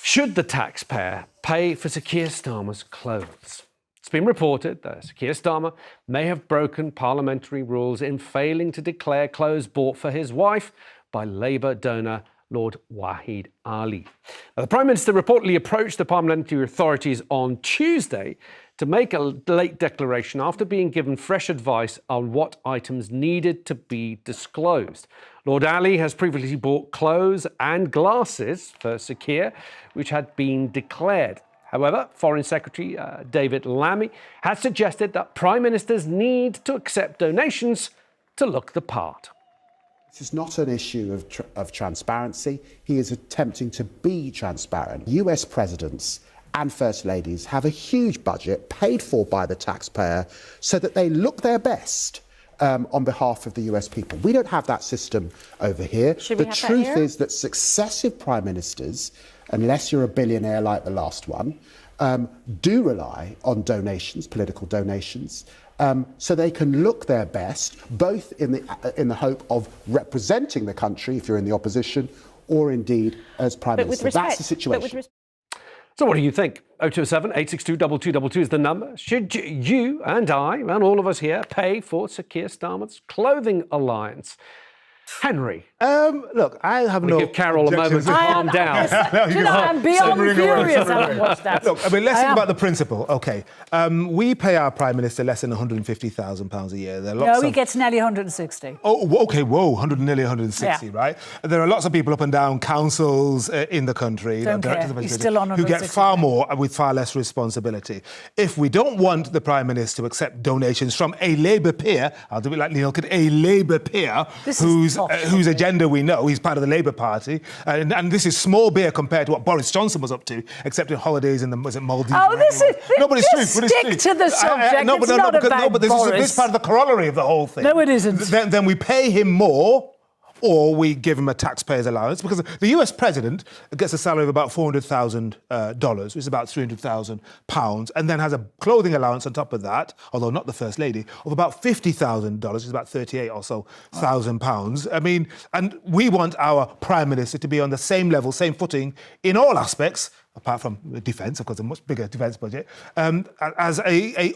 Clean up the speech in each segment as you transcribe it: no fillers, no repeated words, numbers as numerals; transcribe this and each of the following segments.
Should the taxpayer pay for Sir Keir Starmer's clothes? It's been reported that Sir Keir Starmer may have broken parliamentary rules in failing to declare clothes bought for his wife by Labour donor Lord Wahid Ali. Now, the Prime Minister reportedly approached the parliamentary authorities on Tuesday to make a late declaration after being given fresh advice on what items needed to be disclosed. Lord Ali has previously bought clothes and glasses for Sir Keir, which had been declared. However, Foreign Secretary David Lammy has suggested that Prime Ministers need to accept donations to look the part. This is not an issue of transparency. He is attempting to be transparent. US presidents and First Ladies have a huge budget paid for by the taxpayer so that they look their best on behalf of the US people. We don't have that system over here. The truth is that successive prime ministers, unless you're a billionaire like the last one, do rely on donations, political donations, so they can look their best, both in the hope of representing the country if you're in the opposition, or indeed as prime minister. That's the situation. So what do you think? 0207 862 2222 is the number. Should you and I and all of us here pay for Sir Keir Starmer's clothing alliance? Henry. Look, I have no. Give Carole a moment to calm down. I'm beyond furious having watched that. Look, I mean, let's think about the principle. OK, we pay our Prime Minister less than £150,000 a year. There are lots he gets nearly 160. Oh, OK, whoa, nearly 160, right? There are lots of people up and down councils in the country, He's still on who get far more with far less responsibility. If we don't want the Prime Minister to accept donations from a Labour peer, I'll do it like Neil could, a Labour peer whose agenda we know, he's part of the Labour Party, and this is small beer compared to what Boris Johnson was up to, accepting holidays in the Maldives. Oh, this is... Stick to the subject. It's not about but this is part of the corollary of the whole thing. No, it isn't. Then we pay him more, or we give him a taxpayer's allowance, because the US president gets a salary of about $400,000, which is about £300,000, and then has a clothing allowance on top of that, although not the First Lady, of about $50,000, which is about £38,000 or so £1,000. I mean, and we want our Prime Minister to be on the same level, same footing in all aspects, apart from defence, of course, a much bigger defence budget, as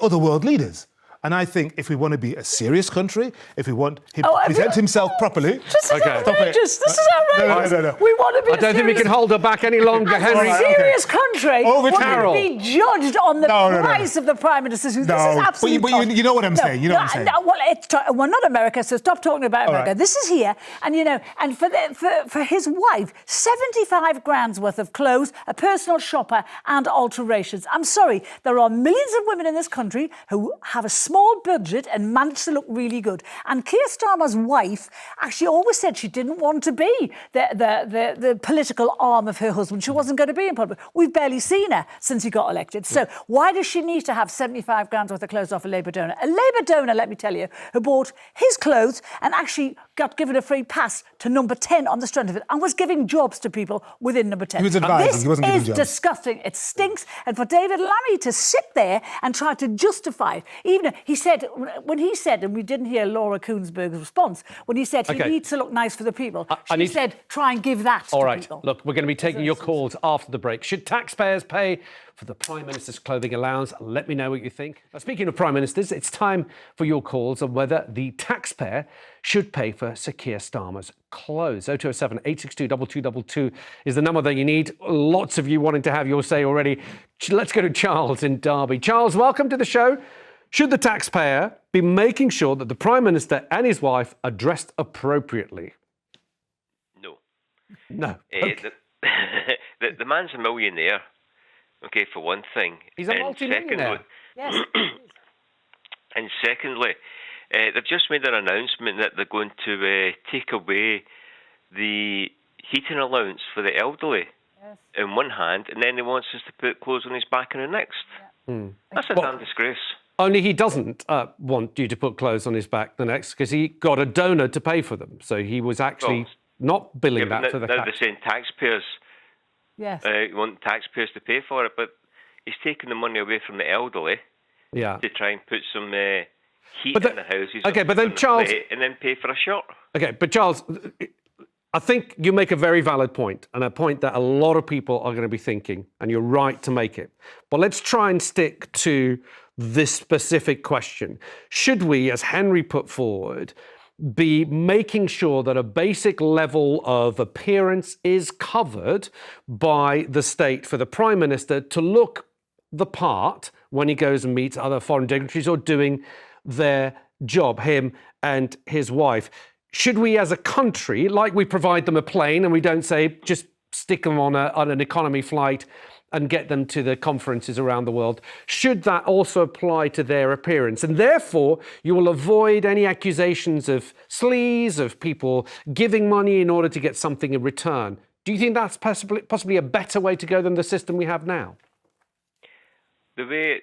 other world leaders. And I think if we want to be a serious country, if we want him to present himself properly... This is outrageous. This is outrageous. No. We want to be I don't think we can hold her back any longer, Henry. A serious country Over Carole. be judged on the price of the Prime Minister. This is absolutely... But you know what I'm saying. You know what I'm saying. Well, not America, so stop talking about America. Right. This is here. And, and for his wife, 75 grand's worth of clothes, a personal shopper and alterations. I'm sorry, there are millions of women in this country who have a small budget and manage to look really good. And Keir Starmer's wife actually always said she didn't want to be the political arm of her husband. She wasn't going to be in public. We've barely seen her since he got elected. So why does she need to have 75 grand's worth of clothes off a Labour donor? A Labour donor, let me tell you, who bought his clothes and actually got given a free pass to number 10 on the strength of it and was giving jobs to people within number 10. He was advising, he wasn't giving jobs. This is disgusting. It stinks. And for David Lammy to sit there and try to justify it, even when he said, and we didn't hear Laura Kuenssberg's response, when he said he needs to look nice for the people, she said, try and give that to people. All right, look, we're going to be taking your calls after the break. Should taxpayers pay for the Prime Minister's clothing allowance? Let me know what you think. Now, speaking of Prime Ministers, it's time for your calls on whether the taxpayer should pay for Sir Keir Starmer's clothes. 0207 862 2222 is the number that you need. Lots of you wanting to have your say already. Let's go to Charles in Derby. Charles, welcome to the show. Should the taxpayer be making sure that the Prime Minister and his wife are dressed appropriately? No. Okay. The man's a millionaire, okay, for one thing. He's a multi-millionaire. Yes. And secondly, they've just made an announcement that they're going to take away the heating allowance for the elderly in one hand, and then he wants us to put clothes on his back in the next. Yeah. That's a damn disgrace. Only he doesn't want you to put clothes on his back the next, because he got a donor to pay for them. So he was actually not billing that for the now they're saying taxpayers. Yes. You want taxpayers to pay for it, but he's taking the money away from the elderly to try and put some heat in the houses. Okay, but then Charles... And then pay for a shirt. Okay, but Charles, I think you make a very valid point, and a point that a lot of people are going to be thinking, and you're right to make it. But let's try and stick to this specific question. Should we, as Henry put forward, be making sure that a basic level of appearance is covered by the state for the Prime Minister to look the part when he goes and meets other foreign dignitaries or doing their job, him and his wife? Should we as a country, like we provide them a plane and we don't say just stick them on an economy flight and get them to the conferences around the world, should that also apply to their appearance? And therefore, you will avoid any accusations of sleaze, of people giving money in order to get something in return. Do you think that's possibly a better way to go than the system we have now? The way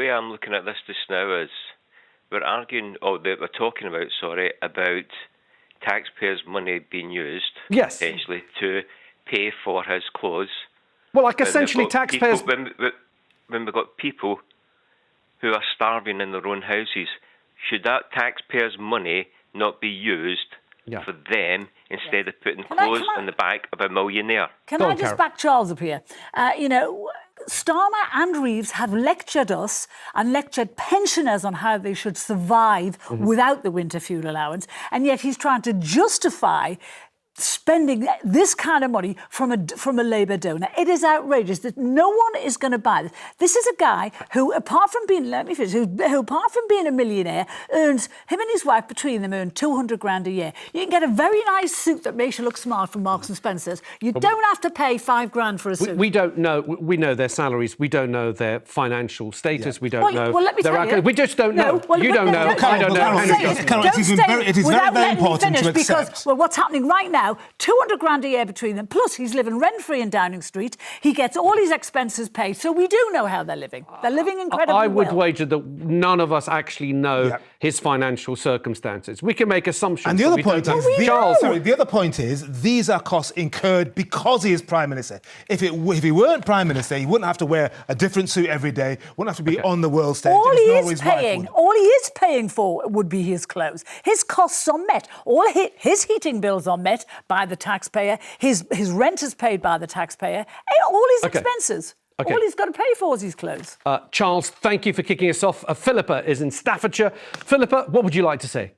I'm looking at this just now is we're talking about taxpayers' money being used, yes, essentially, to pay for his clothes. Well, like essentially taxpayers... When we've got people who are starving in their own houses, should that taxpayers' money not be used for them instead of putting clothes on the back of a millionaire? Can I just back Charles up here? Starmer and Reeves have lectured us and lectured pensioners on how they should survive without the winter fuel allowance, and yet he's trying to justify spending this kind of money from a Labour donor. It is outrageous that no one is going to buy this. This is a guy who, apart from being a millionaire, earns, him and his wife between them earn 200 grand a year. You can get a very nice suit that makes you look smart from Marks and Spencer's. You don't have to pay 5 grand for a suit. We don't know. We know their salaries. We don't know their financial status. We don't know. Well, let me tell you. We just don't know. You don't know. I don't know. It is very, very important to accept. Because, well, what's happening right now, 200 grand a year between them, plus he's living rent-free in Downing Street. He gets all his expenses paid, so we do know how they're living. They're living incredibly well. I would wager that none of us actually know his financial circumstances. We can make assumptions. And the other point is, the other point is, these are costs incurred because he is Prime Minister. If he weren't Prime Minister, he wouldn't have to wear a different suit every day, wouldn't have to be on the world stage. All he is paying for would be his clothes. His costs are met. All his heating bills are met by the taxpayer. His rent is paid by the taxpayer. All his expenses. Okay. All he's got to pay for is his clothes. Charles, thank you for kicking us off. Philippa is in Staffordshire. Philippa, what would you like to say?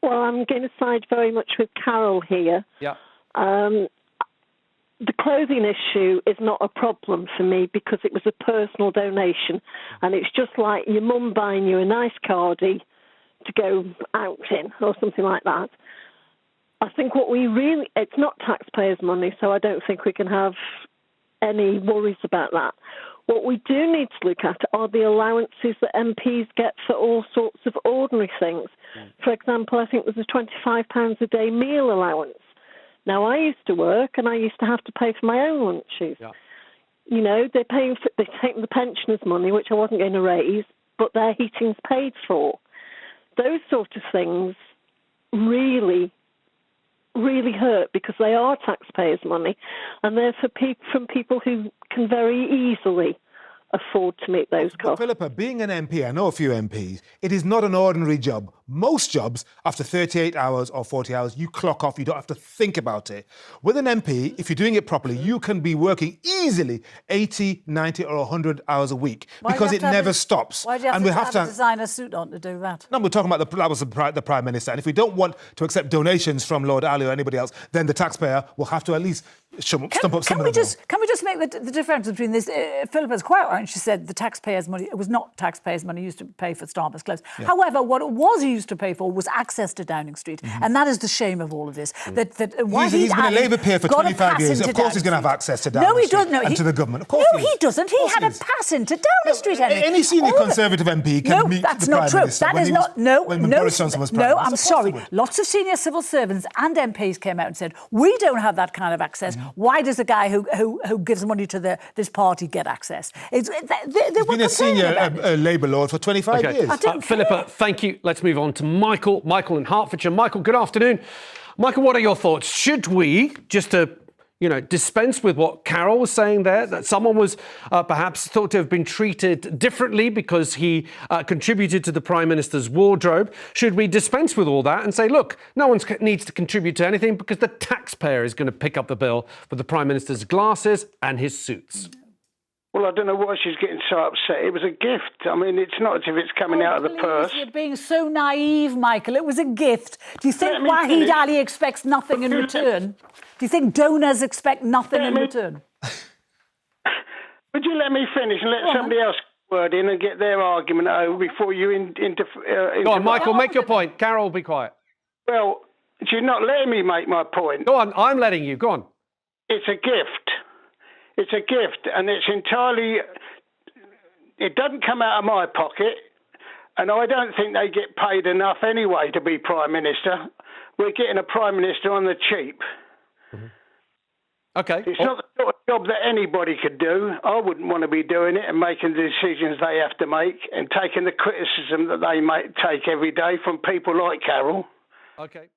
Well, I'm going to side very much with Carole here. Yeah. The clothing issue is not a problem for me because it was a personal donation, and it's just like your mum buying you a nice cardie to go out in or something like that. I think it's not taxpayers' money, so I don't think we can have any worries about that. What we do need to look at are the allowances that MPs get for all sorts of ordinary things. For example, I think there's a £25 a day meal allowance. Now, I used to work and I used to have to pay for my own lunches. Yeah. You know, they take the pensioners' money, which I wasn't going to raise, but their heating's paid for. Those sort of things really hurt because they are taxpayers' money, and they're from people who can very easily afford to meet those costs. But Philippa, being an MP, I know a few MPs, it is not an ordinary job. Most jobs, after 38 hours or 40 hours, you clock off, you don't have to think about it. With an MP, if you're doing it properly, you can be working easily 80, 90 or 100 hours a week because it never stops. Why do you have to design a suit on to do that? No, we're talking about that was the Prime Minister. And if we don't want to accept donations from Lord Alli or anybody else, then the taxpayer will have to at least stump up some of them. Can we just make the difference between this? Philippa's quite right. She said the taxpayers' money, it was not taxpayers' money used to pay for Starmer's clothes. Yeah. However, what it was used to pay for was access to Downing Street. And that is the shame of all of this. He's been a Labour peer for 25 years. Of course he's going to have access to Downing Street and to the government. Of course he doesn't. He had a pass into Downing Street. Any senior Conservative MP can meet the Prime Minister when Boris Johnson was Prime Minister. No, I'm sorry. Lots of senior civil servants and MPs came out and said, we don't have that kind of access. Why does a guy who gives money to this party get access? He's been a senior Labour lord for 25 years. Philippa, thank you. Let's move on to Michael. Michael in Hertfordshire. Michael, good afternoon. Michael, what are your thoughts? Should we, just to dispense with what Carole was saying there, that someone was perhaps thought to have been treated differently because he contributed to the Prime Minister's wardrobe? Should we dispense with all that and say, look, no one needs to contribute to anything because the taxpayer is going to pick up the bill for the Prime Minister's glasses and his suits? Well, I don't know why she's getting so upset. It was a gift. I mean, it's not as if it's coming out of the purse. You're being so naive, Michael. It was a gift. Do you think Wahid Ali expects nothing in return? Do you think donors expect nothing in return? Would you let me finish and let somebody else word in and get their argument over before you interfere? Go on, Michael, make your point. Carole, be quiet. Well, you're not letting me make my point. Go on, I'm letting you. Go on. It's a gift. It's a gift, and it's entirely... It doesn't come out of my pocket, and I don't think they get paid enough anyway to be Prime Minister. We're getting a Prime Minister on the cheap. Mm-hmm. OK. It's not the sort of job that anybody could do. I wouldn't want to be doing it and making the decisions they have to make and taking the criticism that they take every day from people like Carole. OK.